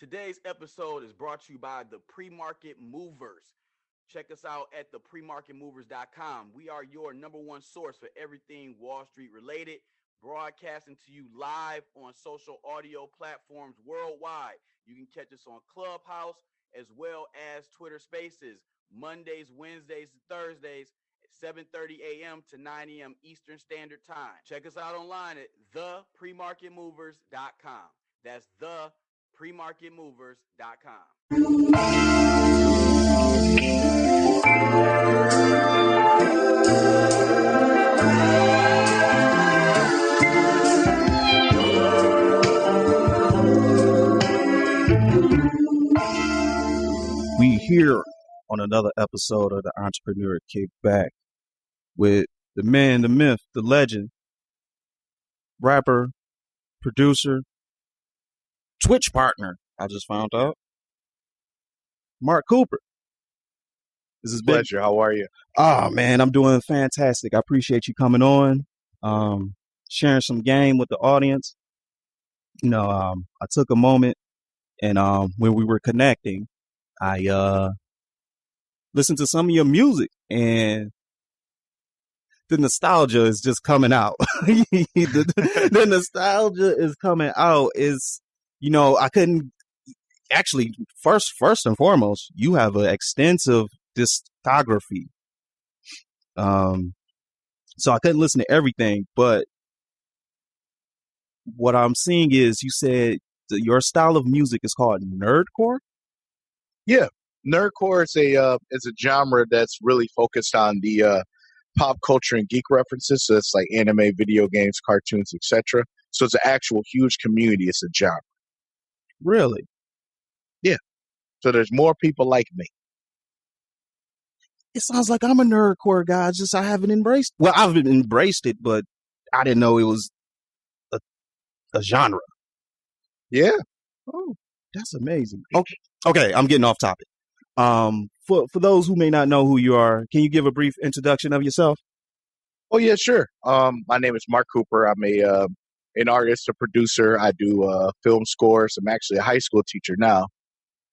Today's episode is brought to you by the Pre-Market Movers. Check us out at thepremarketmovers.com. We are your number one source for everything Wall Street related, broadcasting to you live on social audio platforms worldwide. You can catch us on Clubhouse as well as Twitter Spaces, Mondays, Wednesdays, and Thursdays at 7:30 a.m. to 9 a.m. Eastern Standard Time. Check us out online at thepremarketmovers.com. That's thepremarketmovers.com. We here on another episode of the Entrepreneur Kickback with the man, the myth, the legend, rapper, producer, Twitch partner. I just found out, Mark Cooper. This is Pleasure. How are you? Oh man, I'm doing fantastic. I appreciate you coming on, sharing some game with the audience. I took a moment and when we were connecting, I listened to some of your music and the nostalgia is just coming out. the nostalgia is coming out. I couldn't actually first and foremost, you have an extensive discography. So I couldn't listen to everything, but what I'm seeing is you said your style of music is called nerdcore. Yeah, nerdcore is a genre that's really focused on the pop culture and geek references. So it's like anime, video games, cartoons, etc. So it's an actual huge community. It's a genre. Really? Yeah. So there's more people like me. It sounds like I'm a nerdcore guy. I haven't embraced. Well, I've embraced it, but I didn't know it was a genre. Yeah. Oh, that's amazing. Okay, I'm getting off topic. For those who may not know who you are, can you give a brief introduction of yourself? Oh yeah, sure. My name is Mark Cooper. I'm an artist, a producer. I do film scores. I'm actually a high school teacher now.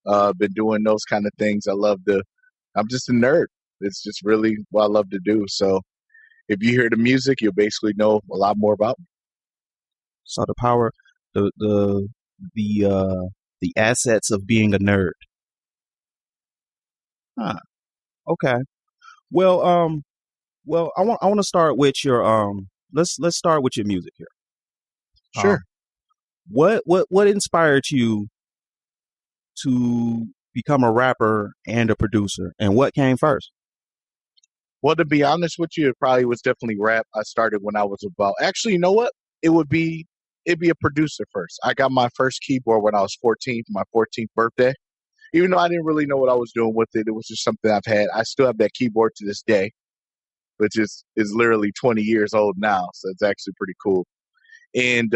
Been doing those kind of things. I'm just a nerd. It's just really what I love to do. So if you hear the music, you'll basically know a lot more about me. So the power, the assets of being a nerd. Huh. Okay. Well, I want to start with your let's start with your music here. Sure. What inspired you to become a rapper and a producer, and what came first? Well, to be honest with you, it probably was definitely rap. I started when I was actually, you know what? It'd be a producer first. I got my first keyboard when I was 14, for my 14th birthday. Even though I didn't really know what I was doing with it, it was just something I've had. I still have that keyboard to this day, which is literally 20 years old now. So it's actually pretty cool. And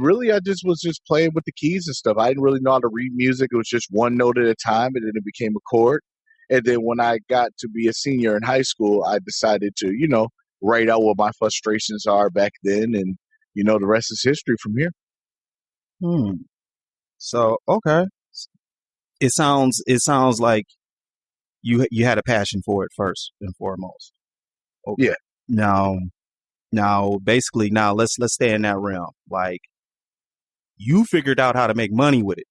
really, I was playing with the keys and stuff. I didn't really know how to read music. It was just one note at a time, and then it became a chord. And then when I got to be a senior in high school, I decided to, write out what my frustrations are back then. And, the rest is history from here. So, okay. It sounds like you had a passion for it first and foremost. Okay. Yeah. Now, basically, let's stay in that realm. Like, you figured out how to make money with it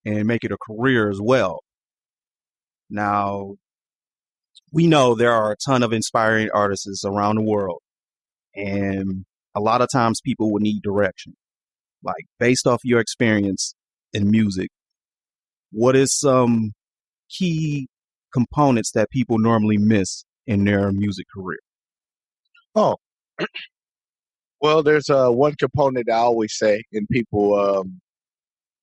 and make it a career as well. Now, we know there are a ton of inspiring artists around the world, and a lot of times people will need direction. Like, based off your experience in music, what is some key components that people normally miss in their music career? Oh, well, there's one component I always say, and people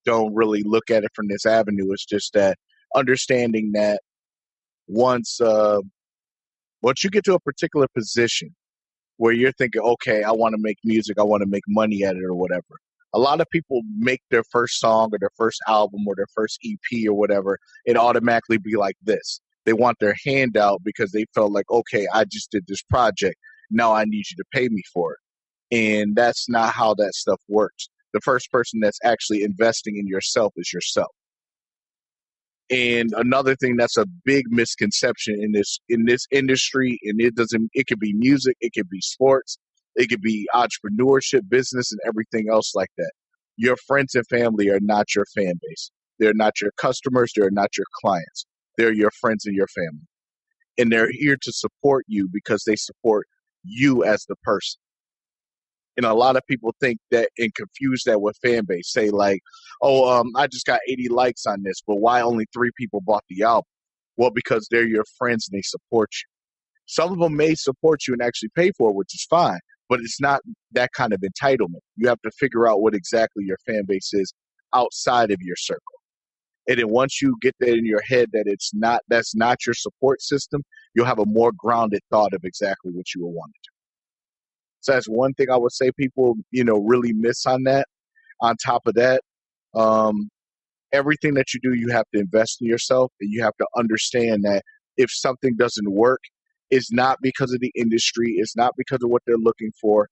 don't really look at it from this avenue. It's just that understanding that once you get to a particular position where you're thinking, okay, I want to make music, I want to make money at it or whatever. A lot of people make their first song or their first album or their first EP or whatever, it automatically be like this. They want their hand out because they felt like, okay, I just did this project. Now I need you to pay me for it. And that's not how that stuff works. The first person that's actually investing in yourself is yourself. And another thing that's a big misconception in this industry, and it could be music, it could be sports, it could be entrepreneurship, business, and everything else like that. Your friends and family are not your fan base. They're not your customers, they're not your clients. They're your friends and your family. And they're here to support you because they support you as the person. And a lot of people think that and confuse that with fan base. Say like, I just got 80 likes on this, but why only 3 people bought the album? Well, because they're your friends and they support you. Some of them may support you and actually pay for it, which is fine, but it's not that kind of entitlement. You have to figure out what exactly your fan base is outside of your circle. And then once you get that in your head that that's not your support system, you'll have a more grounded thought of exactly what you will want to do. So that's one thing I would say people, really miss on that. On top of that, everything that you do, you have to invest in yourself, and you have to understand that if something doesn't work, it's not because of the industry, it's not because of what they're looking for.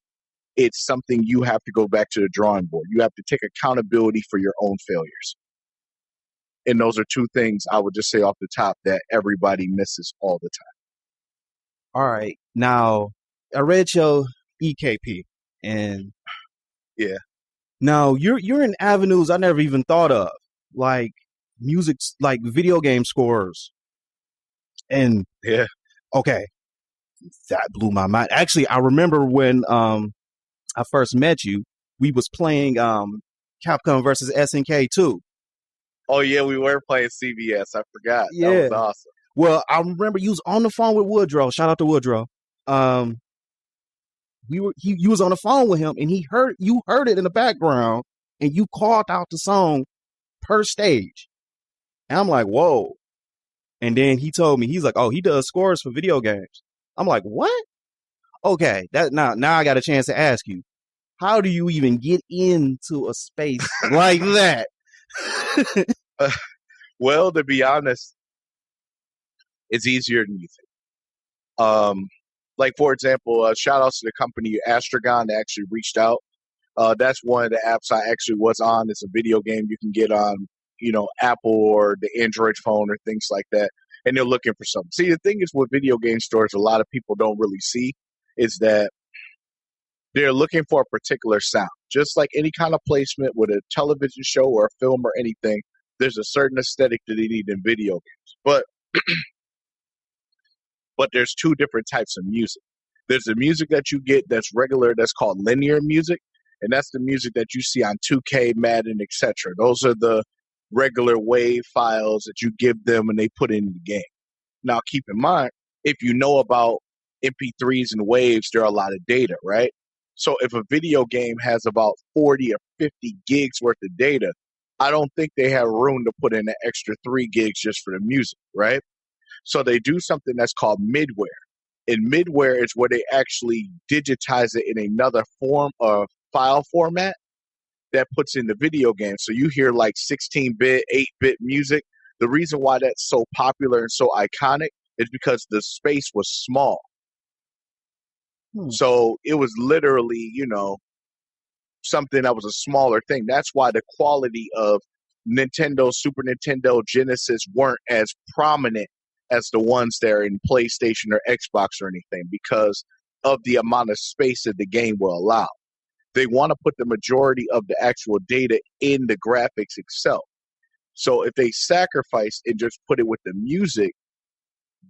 It's something you have to go back to the drawing board. You have to take accountability for your own failures. And those are 2 things I would just say off the top that everybody misses all the time. All right. Now, I read your EKP, and yeah. Now you're in avenues I never even thought of, like music, like video game scores, and yeah. Okay, that blew my mind. Actually, I remember when I first met you, we was playing Capcom versus SNK 2. Oh yeah, we were playing CVS. I forgot. Yeah. That was awesome. Well, I remember you was on the phone with Woodrow. Shout out to Woodrow. You was on the phone with him, and you heard it in the background, and you called out the song per stage. And I'm like, whoa. And then he told me, he's like, oh, he does scores for video games. I'm like, what? Okay, now I got a chance to ask you, how do you even get into a space like that? Well, to be honest, it's easier than you think. Like, for example, shout outs to the company Astragon that actually reached out. That's one of the apps I actually was on. It's a video game you can get on, Apple or the Android phone or things like that. And they're looking for something. See, the thing is with video game stores, a lot of people don't really see is that they're looking for a particular sound. Just like any kind of placement with a television show or a film or anything, there's a certain aesthetic that they need in video games. But there's 2 different types of music. There's the music that you get that's regular, that's called linear music, and that's the music that you see on 2K, Madden, etc. Those are the regular wave files that you give them and they put into the game. Now, keep in mind, if you know about MP3s and waves, there are a lot of data, right? So if a video game has about 40 or 50 gigs worth of data, I don't think they have room to put in an extra 3 gigs just for the music, right? So they do something that's called midware. And midware is where they actually digitize it in another form of file format that puts in the video game. So you hear like 16-bit, 8-bit music. The reason why that's so popular and so iconic is because the space was small. So it was literally, something that was a smaller thing. That's why the quality of Nintendo, Super Nintendo, Genesis weren't as prominent as the ones that are in PlayStation or Xbox or anything because of the amount of space that the game will allow. They want to put the majority of the actual data in the graphics itself. So if they sacrifice and just put it with the music,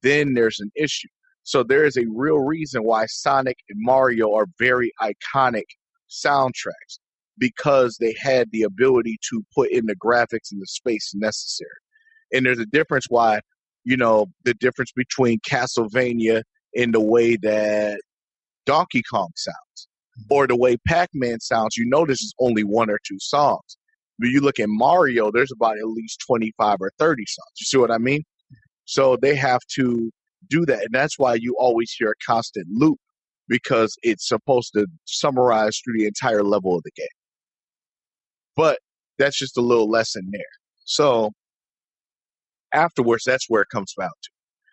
then there's an issue. So there is a real reason why Sonic and Mario are very iconic soundtracks because they had the ability to put in the graphics and the space necessary. And there's a difference why, the difference between Castlevania in the way that Donkey Kong sounds or the way Pac-Man sounds. This is only 1 or 2 songs. But you look at Mario, there's about at least 25 or 30 songs. You see what I mean? So they have to do that. And that's why you always hear a constant loop because it's supposed to summarize through the entire level of the game. But that's just a little lesson there. So afterwards, that's where it comes down to.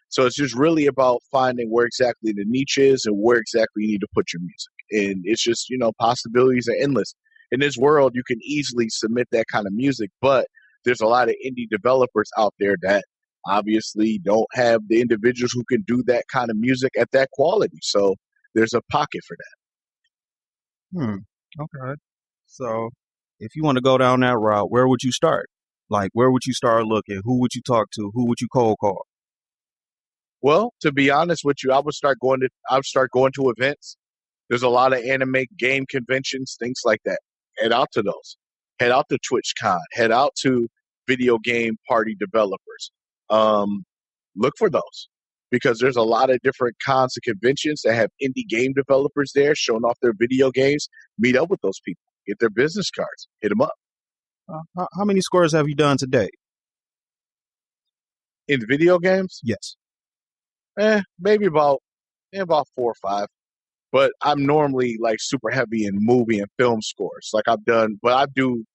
So it's just really about finding where exactly the niche is and where exactly you need to put your music. And it's just, possibilities are endless. In this world, you can easily submit that kind of music, but there's a lot of indie developers out there that obviously don't have the individuals who can do that kind of music at that quality. So there's a pocket for that. Okay. So if you want to go down that route, where would you start? Like, where would you start looking? Who would you talk to? Who would you cold call? Well, to be honest with you, I would start going to events. There's a lot of anime game conventions, things like that. Head out to those. Head out to TwitchCon. Head out to video game party developers. Look for those because there's a lot of different cons and conventions that have indie game developers there showing off their video games. Meet up with those people. Get their business cards. Hit them up. How many scores have you done today? In video games? Yes. Maybe about 4 or 5. But I'm normally like super heavy in movie and film scores. Like I do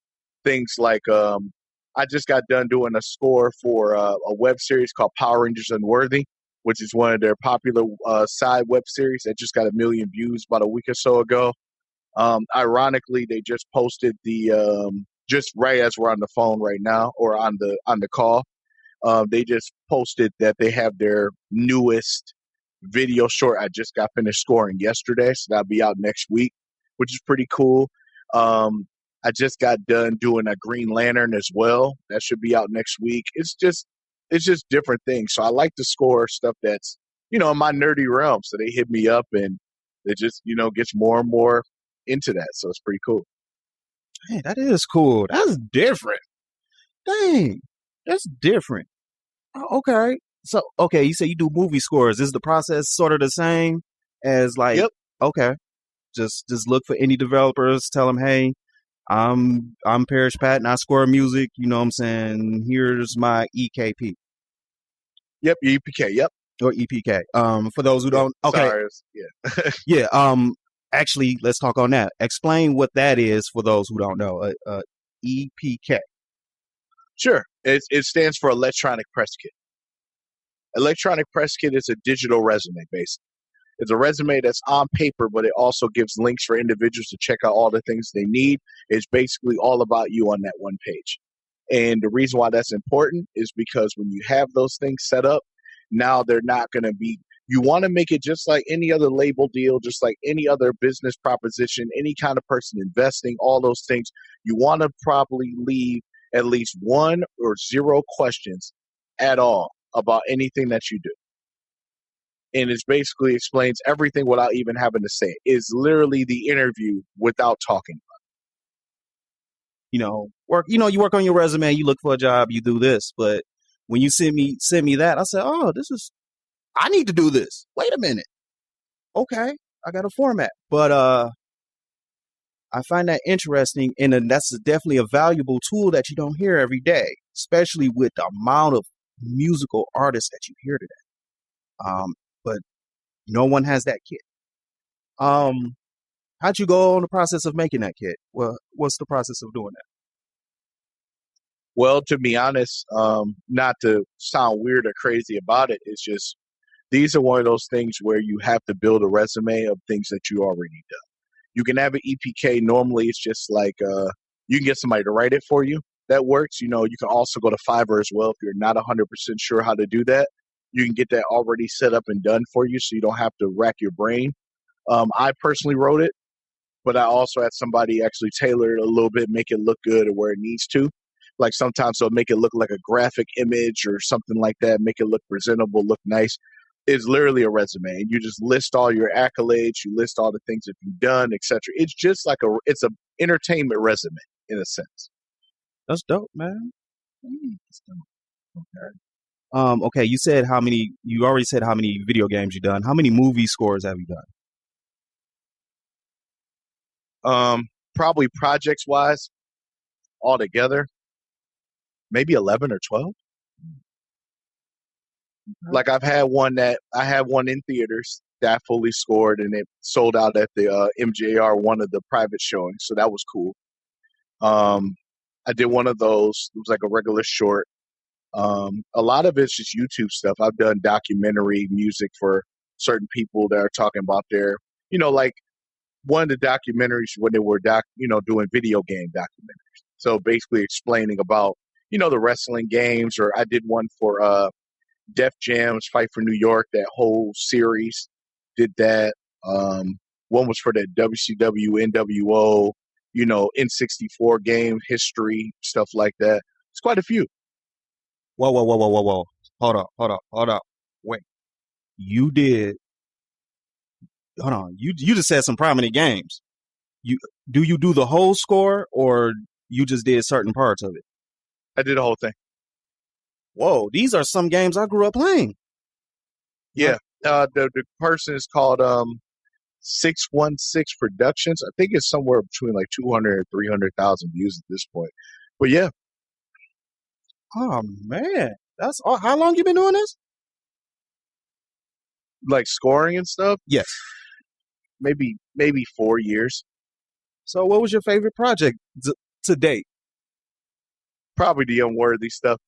things like I just got done doing a score for a web series called Power Rangers Unworthy, which is one of their popular side web series that just got 1 million views about a week or so ago. Ironically, they just posted the just right as we're on the phone right now or on the call. They just posted that they have their newest video short. I just got finished scoring yesterday, so that'll be out next week, which is pretty cool. I just got done doing a Green Lantern as well. That should be out next week. It's just different things. So I like to score stuff that's, in my nerdy realm. So they hit me up and it just, gets more and more into that. So it's pretty cool. Hey, that is cool. That's different. Dang, that's different. Okay. So, okay, you say you do movie scores. Is the process sort of the same as like, Yep. Okay, just look for indie developers, tell them, hey, I'm Parrish Patton, I score music, you know what I'm saying? Here's my EKP. Yep, EPK, yep. Or EPK. For those who don't, okay. Sorry, yeah. Yeah, actually, let's talk on that. Explain what that is for those who don't know. EPK. Sure. It stands for Electronic Press Kit. Electronic Press Kit is a digital resume, basically. It's a resume that's on paper, but it also gives links for individuals to check out all the things they need. It's basically all about you on that one page. And the reason why that's important is because when you have those things set up, now they're not going to be, you want to make it just like any other label deal, just like any other business proposition, any kind of person investing, all those things. You want to probably leave at least 1 or 0 questions at all about anything that you do. And it basically explains everything without even having to say it. It's literally the interview without talking about it. You work on your resume, you look for a job, you do this. But when you send me that, I said, oh, I need to do this. Wait a minute. Okay, I got a format. But I find that interesting, and that's definitely a valuable tool that you don't hear every day, especially with the amount of musical artists that you hear today. But no one has that kit. How'd you go on the process of making that kit? Well, what's the process of doing that? Well, to be honest, not to sound weird or crazy about it, it's just these are one of those things where you have to build a resume of things that you already done. You can have an EPK. Normally, it's just like you can get somebody to write it for you. That works. You can also go to Fiverr as well if you're not 100% sure how to do that. You can get that already set up and done for you so you don't have to rack your brain. I personally wrote it, but I also had somebody actually tailor it a little bit, make it look good or where it needs to. Like sometimes they'll make it look like a graphic image or something like that, make it look presentable, look nice. It's literally a resume. And you just list all your accolades, you list all the things that you've done, etc. It's just like it's an entertainment resume in a sense. That's dope, man. That's dope. Okay. Okay, you already said how many video games you've done. How many movie scores have you done? Probably projects wise, altogether, maybe 11 or 12. Okay. Like I had one in theaters that I fully scored and it sold out at the MJR, one of the private showings. So that was cool. I did one of those. It was like a regular short. A lot of it's just YouTube stuff. I've done documentary music for certain people that are talking about their, like one of the documentaries when they were doing video game documentaries. So basically explaining about, the wrestling games, or I did one for Def Jam's Fight for New York, that whole series. Did that. One was for the WCW, NWO, N64 game history, stuff like that. It's quite a few. Whoa. Hold up. Wait. You did. Hold on. You just said some prominent games. Do you do the whole score, or you just did certain parts of it? I did the whole thing. Whoa, these are some games I grew up playing. Yeah. The person is called 616 Productions. I think it's somewhere between like 200 and 300,000 views at this point. But yeah. Oh man, that's all. How long you been doing this? Like scoring and stuff? Yes. Maybe 4 years. So what was your favorite project to date? Probably the Unworthy stuff.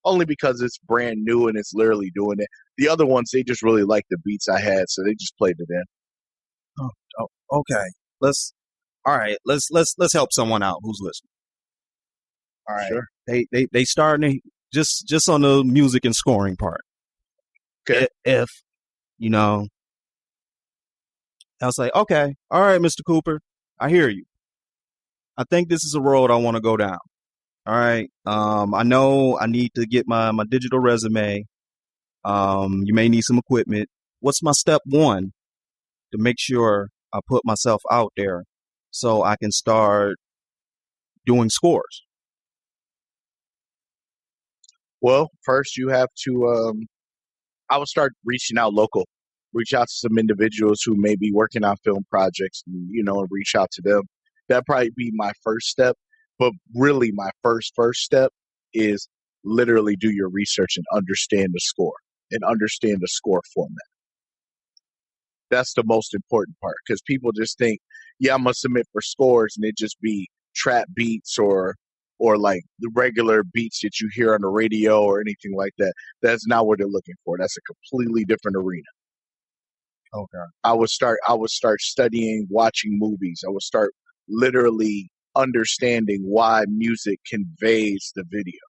Only because it's brand new and it's literally doing it. The other ones, they just really liked the beats I had, so they just played it in. Oh, okay. Let's help someone out who's listening. All right. Sure. They starting just on the music and scoring part. Okay. If I was like, okay, all right, Mr. Cooper, I hear you. I think this is a road I want to go down. All right. I know I need to get my digital resume. You may need some equipment. What's my step one to make sure I put myself out there so I can start doing scores? Well, first you have to, I would start reaching out local. Reach out to some individuals who may be working on film projects and, reach out to them. That'd probably be my first step. But really my first step is literally do your research and understand the score and understand the score format. That's the most important part, because people just think, yeah, I'm going to submit for scores and it just be trap beats or like the regular beats that you hear on the radio or anything like that. That's not what they're looking for. That's a completely different arena. Okay. I would start studying, watching movies. I would start literally understanding why music conveys the video.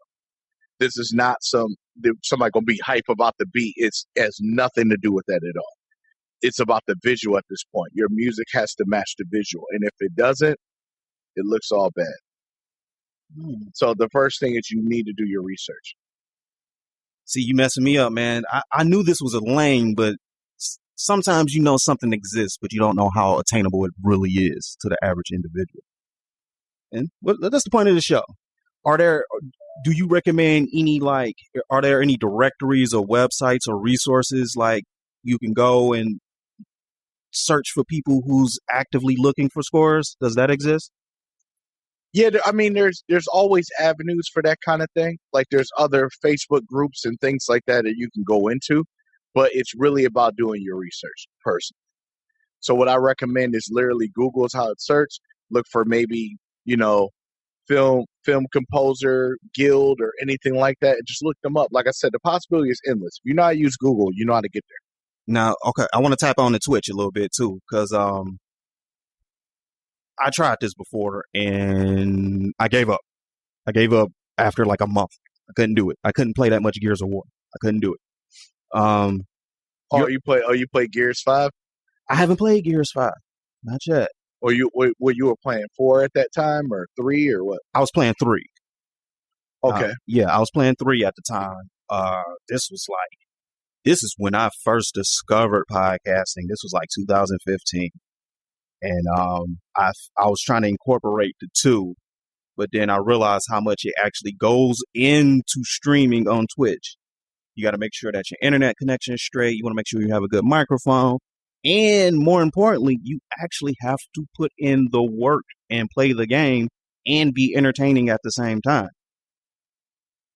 This is not somebody gonna be hype about the beat. It has nothing to do with that at all. It's about the visual at this point. Your music has to match the visual, and if it doesn't, it looks all bad. So the first thing is you need to do your research. See, you messing me up, man. I knew this was a lane, but sometimes something exists, but you don't know how attainable it really is to the average individual. And that's the point of the show. Do you recommend are there any directories or websites or resources like you can go and search for people who's actively looking for scores? Does that exist? Yeah, I mean, there's always avenues for that kind of thing. Like there's other Facebook groups and things like that you can go into, but it's really about doing your research personally. So what I recommend is literally Google is how it's searched. Look for maybe, film composer guild or anything like that, and just look them up. Like I said, the possibility is endless. If you know how to use Google, you know how to get there. Now, okay, I want to tap on the Twitch a little bit too, because I tried this before and I gave up. I gave up after like a month. I couldn't do it. I couldn't play that much Gears of War. I couldn't do it. You play Gears 5? I haven't played Gears 5. Not yet. Or you were playing 4 at that time, or 3, or what? I was playing 3. Okay. Yeah, I was playing 3 at the time. This is when I first discovered podcasting. This was like 2015. And I was trying to incorporate the 2, but then I realized how much it actually goes into streaming on Twitch. You got to make sure that your internet connection is straight. You want to make sure you have a good microphone. And more importantly, you actually have to put in the work and play the game and be entertaining at the same time.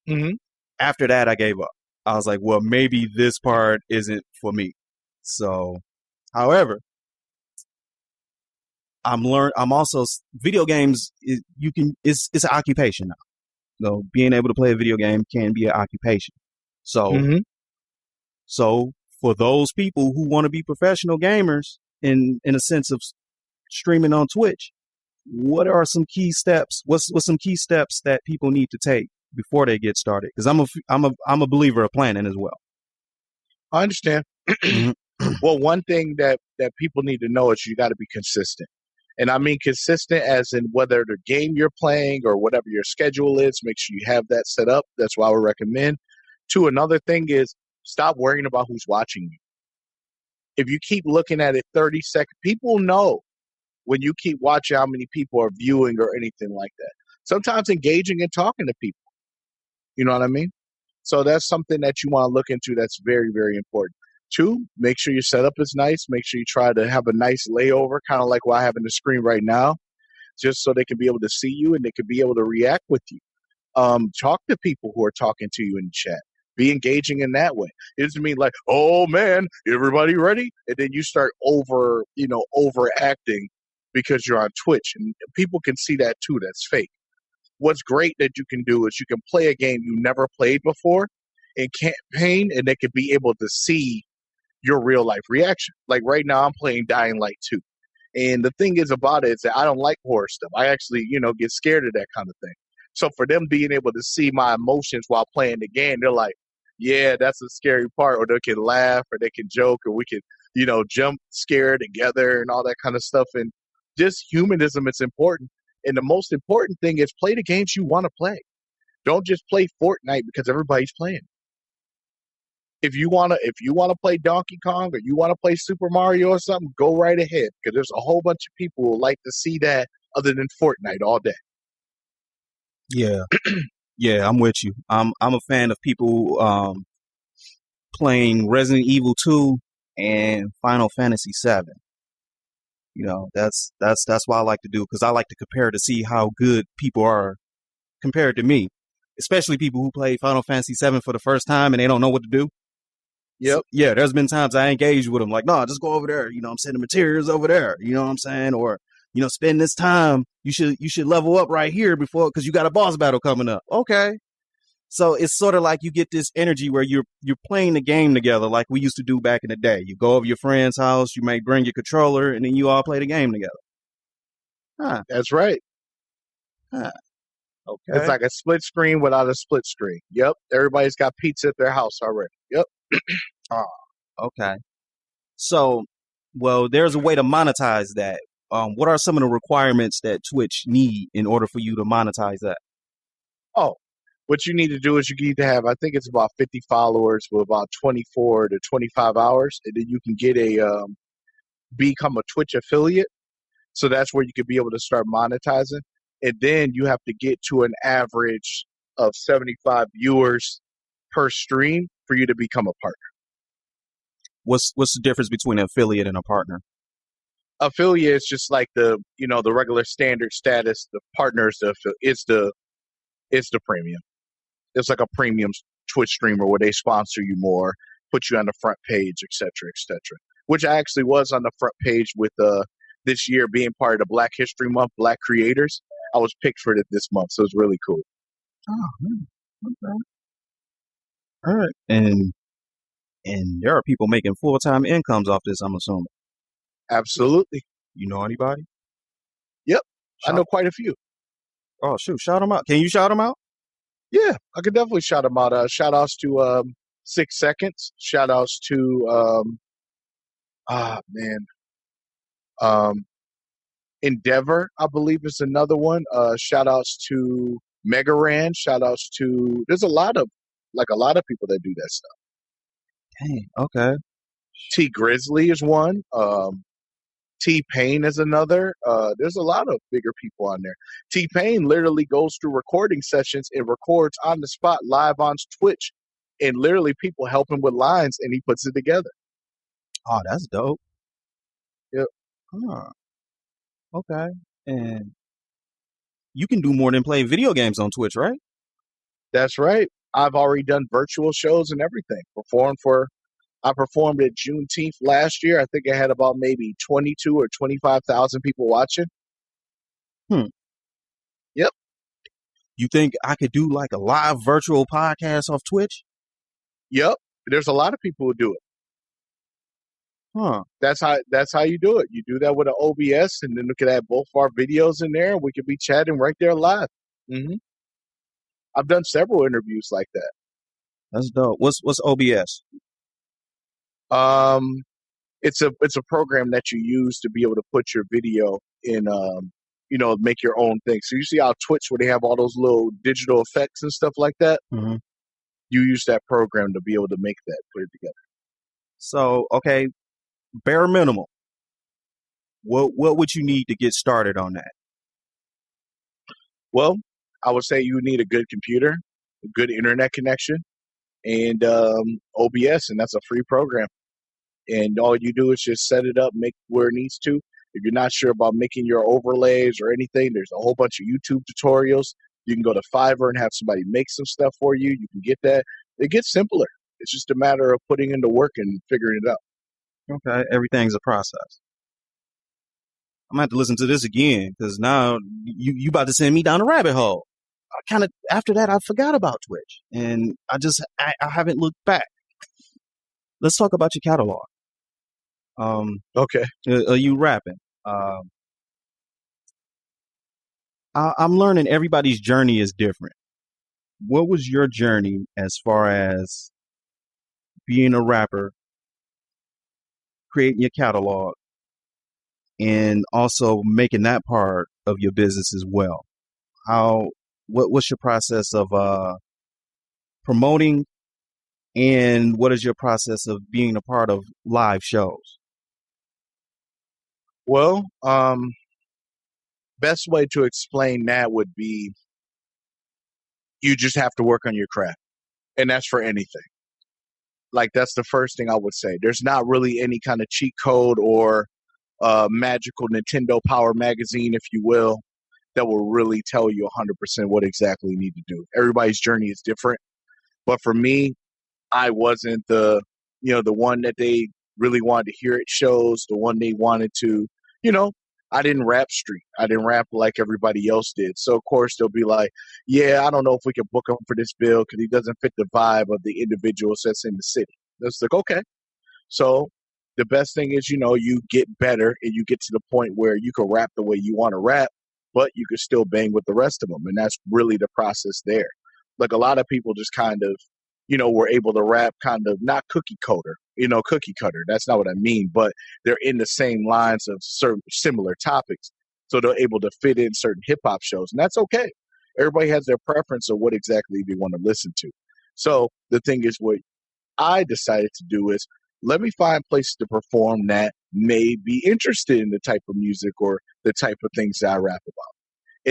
Mm-hmm. After that, I gave up. I was like, well, maybe this part isn't for me. So, however, I'm also video games. It's an occupation now. Being able to play a video game can be an occupation. So, mm-hmm. So for those people who want to be professional gamers, in a sense of streaming on Twitch, what are some key steps? What's some key steps that people need to take before they get started? Because I'm a believer of planning as well. I understand. Mhm. Well, one thing that people need to know is you got to be consistent. And I mean consistent as in whether the game you're playing or whatever your schedule is, make sure you have that set up. That's what I would recommend. Two, another thing is stop worrying about who's watching you. If you keep looking at it 30 seconds, people know when you keep watching how many people are viewing or anything like that. Sometimes engaging and talking to people. You know what I mean? So that's something that you want to look into that's very, very important. Two, make sure your setup is nice. Make sure you try to have a nice layover, kind of like what I have in the screen right now, just so they can be able to see you and they can be able to react with you. Talk to people who are talking to you in chat. Be engaging in that way. It doesn't mean like, oh man, everybody ready? And then you start overacting because you're on Twitch. And people can see that too. That's fake. What's great that you can do is you can play a game you never played before in campaign, and they can be able to see your real life reaction. Like right now, I'm playing Dying Light 2. And the thing is about it is that I don't like horror stuff. I actually, get scared of that kind of thing. So for them being able to see my emotions while playing the game, they're like, yeah, that's a scary part. Or they can laugh or they can joke or we can, jump scare together and all that kind of stuff. And just humanism is important. And the most important thing is play the games you want to play. Don't just play Fortnite because everybody's playing. If you wanna play Donkey Kong or you wanna play Super Mario or something, go right ahead because there's a whole bunch of people who like to see that other than Fortnite all day. Yeah, yeah, I'm with you. I'm a fan of people playing Resident Evil 2 and Final Fantasy 7. That's what I like to do because I like to compare to see how good people are compared to me, especially people who play Final Fantasy 7 for the first time and they don't know what to do. Yep. So, yeah, there's been times I engaged with them like, no, just go over there. I'm sending materials over there. You know what I'm saying? Or, spend this time. You should level up right here before because you got a boss battle coming up. Okay. So it's sort of like you get this energy where you're playing the game together like we used to do back in the day. You go over your friend's house, you may bring your controller, and then you all play the game together. Huh. That's right. Huh. Okay. It's like a split screen without a split screen. Yep. Everybody's got pizza at their house already. Yep. Oh, okay. So, well, there's a way to monetize that. What are some of the requirements that Twitch need in order for you to monetize that? Oh, what you need to do is you need to have, I think it's about 50 followers with about 24 to 25 hours, and then you can get become a Twitch affiliate. So that's where you could be able to start monetizing. And then you have to get to an average of 75 viewers per stream for you to become a partner. What's the difference between an affiliate and a partner? Affiliate is just like the regular standard status. The partners, it's the premium. It's like a premium Twitch streamer where they sponsor you more, put you on the front page, et cetera, which I actually was on the front page with this year being part of the Black History Month, Black Creators. I was picked for it this month, so it's really cool. Oh, okay. All right. And there are people making full-time incomes off this, I'm assuming. Absolutely. You know anybody? Yep. I know quite a few. Oh, shoot. Shout them out. Can you shout them out? Yeah, I could definitely shout them out. Shout outs to 6 Seconds. Shout outs to Endeavor, I believe is another one. Shout outs to Megaran. Shout outs to there's a lot of people that do that stuff. Dang, okay. T Grizzly is one. T-Pain is another. There's a lot of bigger people on there. T-Pain literally goes through recording sessions and records on the spot live on Twitch, and literally people help him with lines, and he puts it together. Oh, that's dope. Yep. Huh. Okay. And you can do more than play video games on Twitch, right? That's right. I've already done virtual shows and everything. I performed at Juneteenth last year. I think I had about maybe 22 or 25,000 people watching. Yep. You think I could do like a live virtual podcast off Twitch? Yep. There's a lot of people who do it. Huh. That's how you do it. You do that with an OBS, and then we could have both our videos in there. We could be chatting right there live. I've done several interviews like that. That's dope. What's OBS? It's a program that you use to be able to put your video in, make your own thing. So you see how Twitch, where they have all those little digital effects and stuff like that, Mm-hmm. you use that program to be able to make that, put it together. So, okay, bare minimum. What would you need to get started on that? Well, I would say you need a good computer, a good internet connection, and OBS, and that's a free program. And all you do is just set it up, make where it needs to. If you're not sure about making your overlays or anything, there's a whole bunch of YouTube tutorials. You can go to Fiverr and have somebody make some stuff for you. You can get that. It gets simpler. It's just a matter of putting in the work and figuring it out. Okay, everything's a process. I'm gonna have to listen to this again because now you about to send me down a rabbit hole. I kind of after that I forgot about Twitch and I haven't looked back. Let's talk about your catalog. Okay. Are you rapping? I'm learning everybody's journey is different. What was your journey as far as being a rapper, creating your catalog, and also making that part of your business as well? What's your process of promoting, and what is your process of being a part of live shows? Well, best way to explain that would be you just have to work on your craft, and that's for anything. Like, that's the first thing I would say. There's not really any kind of cheat code or magical Nintendo Power magazine, if you will, that will really tell you 100% what exactly you need to do. Everybody's journey is different. But for me, I wasn't the one that they really wanted to hear at shows, the one they wanted to, I didn't rap street. I didn't rap like everybody else did. So, of course, they'll be like, yeah, I don't know if we can book him for this bill because he doesn't fit the vibe of the individuals that's in the city. It's like, okay. So the best thing is, you get better and you get to the point where you can rap the way you want to rap, but you can still bang with the rest of them. And that's really the process there. Like, a lot of people just kind of, were able to rap kind of not cookie cutter. That's not what I mean, but they're in the same lines of certain similar topics. So they're able to fit in certain hip hop shows, and that's okay. Everybody has their preference of what exactly they want to listen to. So the thing is, what I decided to do is, let me find places to perform that may be interested in the type of music or the type of things that I rap about,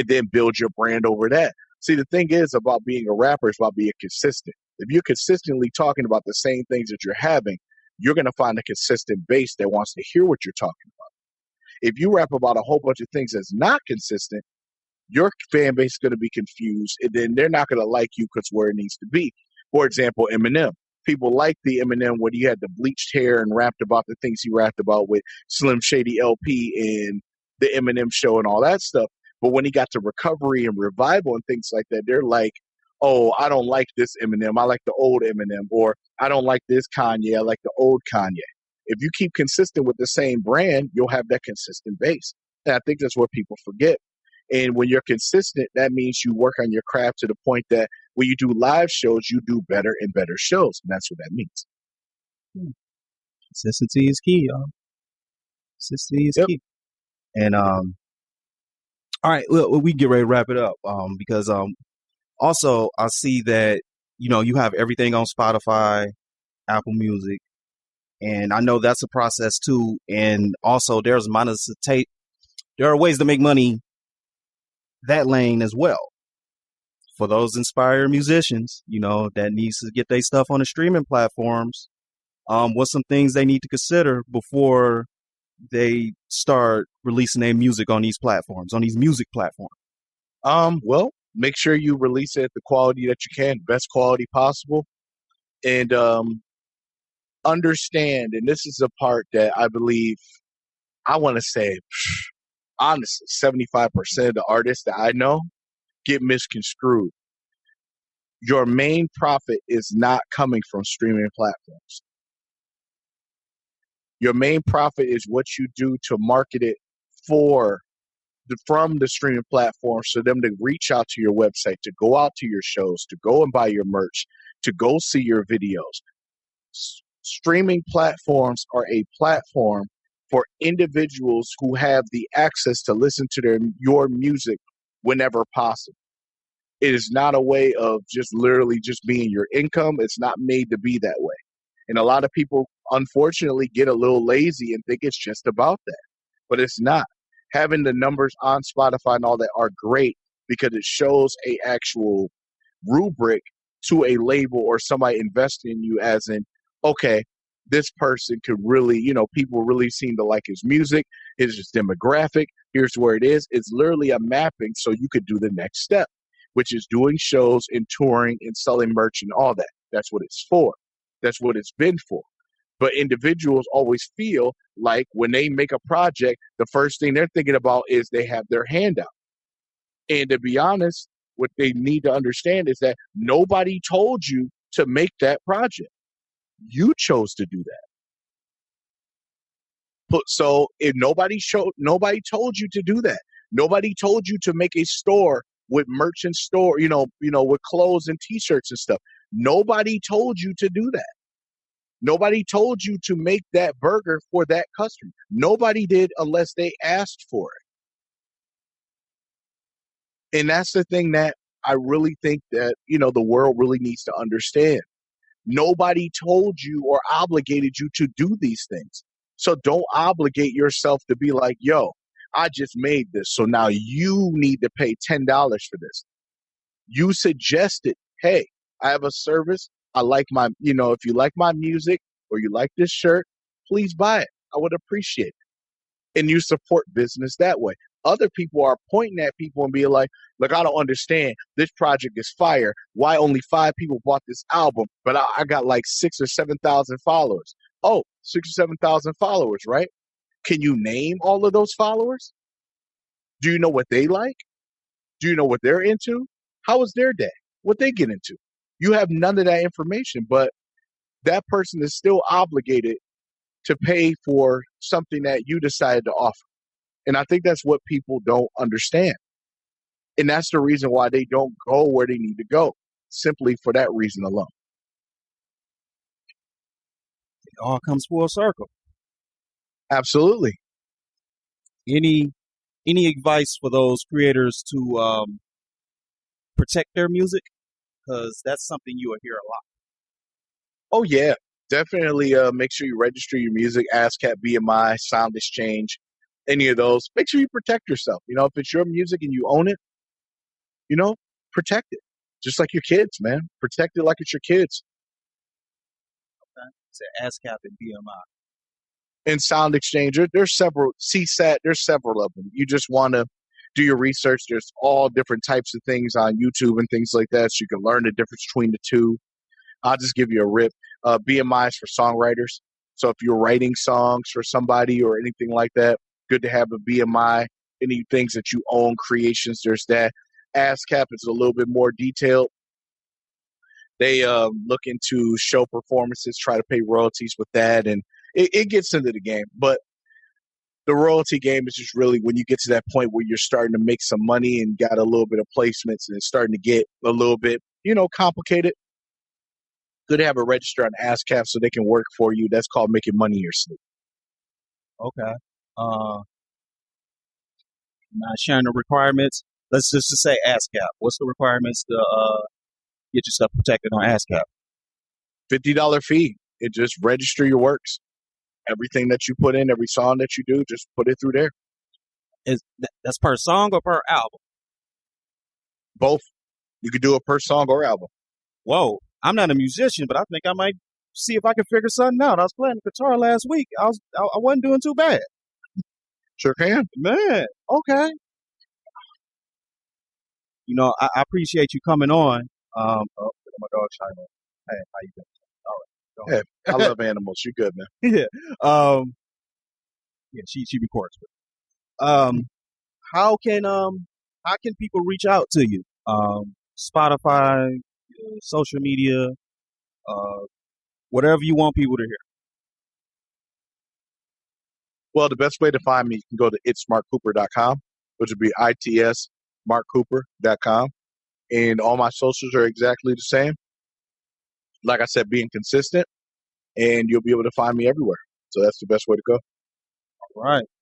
and then build your brand over that. See, the thing is about being a rapper is about being consistent. If you're consistently talking about the same things that you're having, you're going to find a consistent base that wants to hear what you're talking about. If you rap about a whole bunch of things that's not consistent, your fan base is going to be confused, and then they're not going to like you because where it needs to be. For example, Eminem. People like the Eminem when he had the bleached hair and rapped about the things he rapped about with Slim Shady LP and the Eminem Show and all that stuff. But when he got to Recovery and Revival and things like that, they're like, oh, I don't like this Eminem. I like the old Eminem. Or I don't like this Kanye. I like the old Kanye. If you keep consistent with the same brand, you'll have that consistent base. And I think that's what people forget. And when you're consistent, that means you work on your craft to the point that when you do live shows, you do better and better shows. And that's what that means. Consistency is key, y'all. Consistency is key. And all right, well, we get ready to wrap it up because also I see that you have everything on Spotify, Apple Music, and I know that's a process too. And also there are ways to make money that lane as well. For those inspired musicians, that needs to get their stuff on the streaming platforms, what's some things they need to consider before they start releasing their music on these platforms, on these music platforms? Well, make sure you release it at the quality that you can, best quality possible. And understand, and this is a part that I believe, I want to say, honestly, 75% of the artists that I know get misconstrued. Your main profit is not coming from streaming platforms. Your main profit is what you do to market it for from the streaming platforms for them to reach out to your website, to go out to your shows, to go and buy your merch, to go see your videos. Streaming platforms are a platform for individuals who have the access to listen to your music whenever possible. It is not a way of just literally just being your income. It's not made to be that way. And a lot of people, unfortunately, get a little lazy and think it's just about that. But it's not. Having the numbers on Spotify and all that are great because it shows a actual rubric to a label or somebody investing in you as in, okay, this person could really, people really seem to like his music, his demographic. Here's where it is. It's literally a mapping so you could do the next step, which is doing shows and touring and selling merch and all that. That's what it's for. That's what it's been for. But individuals always feel like when they make a project, the first thing they're thinking about is they have their hand out. And to be honest, what they need to understand is that nobody told you to make that project. You chose to do that. So if nobody told you to do that. Nobody told you to make a store with merchant store, with clothes and t-shirts and stuff. Nobody told you to do that. Nobody told you to make that burger for that customer. Nobody did unless they asked for it. And that's the thing that I really think that, the world really needs to understand. Nobody told you or obligated you to do these things. So don't obligate yourself to be like, yo, I just made this, so now you need to pay $10 for this. You suggested, hey, I have a service. I like if you like my music or you like this shirt, please buy it. I would appreciate it. And you support business that way. Other people are pointing at people and being like, look, I don't understand. This project is fire. Why only 5 people bought this album, but I got like 6,000 or 7,000 followers? Oh, 6,000 or 7,000 followers, right? Can you name all of those followers? Do you know what they like? Do you know what they're into? How was their day? What they get into? You have none of that information, but that person is still obligated to pay for something that you decided to offer. And I think that's what people don't understand. And that's the reason why they don't go where they need to go, simply for that reason alone. It all comes full circle. Absolutely. Any advice for those creators to protect their music? Because that's something you will hear a lot. Oh, yeah. Definitely make sure you register your music, ASCAP, BMI, Sound Exchange, any of those. Make sure you protect yourself. If it's your music and you own it, protect it. Just like your kids, man. Protect it like it's your kids. Okay. It's ASCAP and BMI. And Sound Exchange, there's several. CSAT, there's several of them. You just want to do your research. There's all different types of things on YouTube and things like that, so you can learn the difference between the two. I'll just give you a rip. BMI is for songwriters. So if you're writing songs for somebody or anything like that, good to have a BMI. Any things that you own, creations, there's that. ASCAP is a little bit more detailed. They look into show performances, try to pay royalties with that, and it gets into the game. But the royalty game is just really when you get to that point where you're starting to make some money and got a little bit of placements and it's starting to get a little bit, complicated. Good to have a register on ASCAP so they can work for you. That's called making money in your sleep. Okay. Not sharing the requirements. Let's just say ASCAP. What's the requirements to get your stuff protected on ASCAP? $50 fee. It just register your works. Everything that you put in, every song that you do, just put it through there. That's per song or per album? Both. You could do it per song or album. Whoa. I'm not a musician, but I think I might see if I can figure something out. I was playing the guitar last week. I wasn't doing too bad. Sure can. Man, okay. I appreciate you coming on. My dog China. Hey, how you doing? All right. Yeah, I love animals. You're good, man. Yeah. Yeah, she records. How can people reach out to you? Spotify, social media, whatever you want people to hear. Well, the best way to find me, you can go to itsmarkcooper.com, which would be itsmarkcooper.com. And all my socials are exactly the same. Like I said, being consistent, and you'll be able to find me everywhere. So that's the best way to go.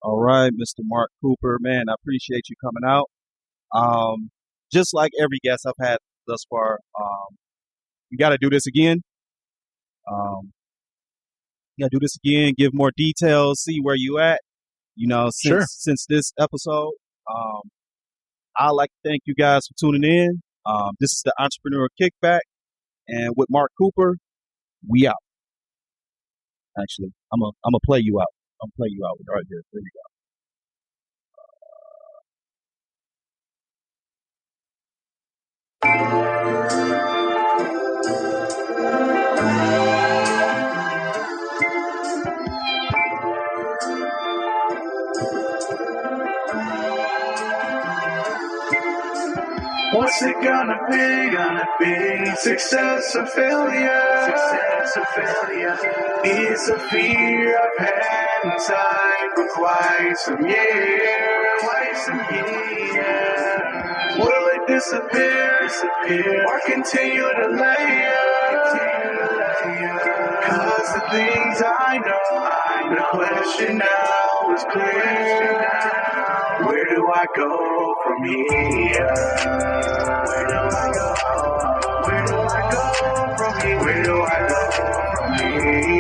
All right, Mr. Mark Cooper, man, I appreciate you coming out. Just like every guest I've had thus far, we got to do this again. Give more details, see where you at. You know, since this episode, I'd like to thank you guys for tuning in. This is the Entrepreneur Kickback, and with Mark Cooper, we out. Actually, I'm gonna play you out. I'm gonna play you out right here. There we go. What's it gonna be? Success or failure? Success or failure? It's a fear I've had inside for quite some years. Will it disappear? Or continue to layer? Cause the things I know, the question now is clear. Where do I go from here? Where do I go? Where do I go from here? Where do I go from here?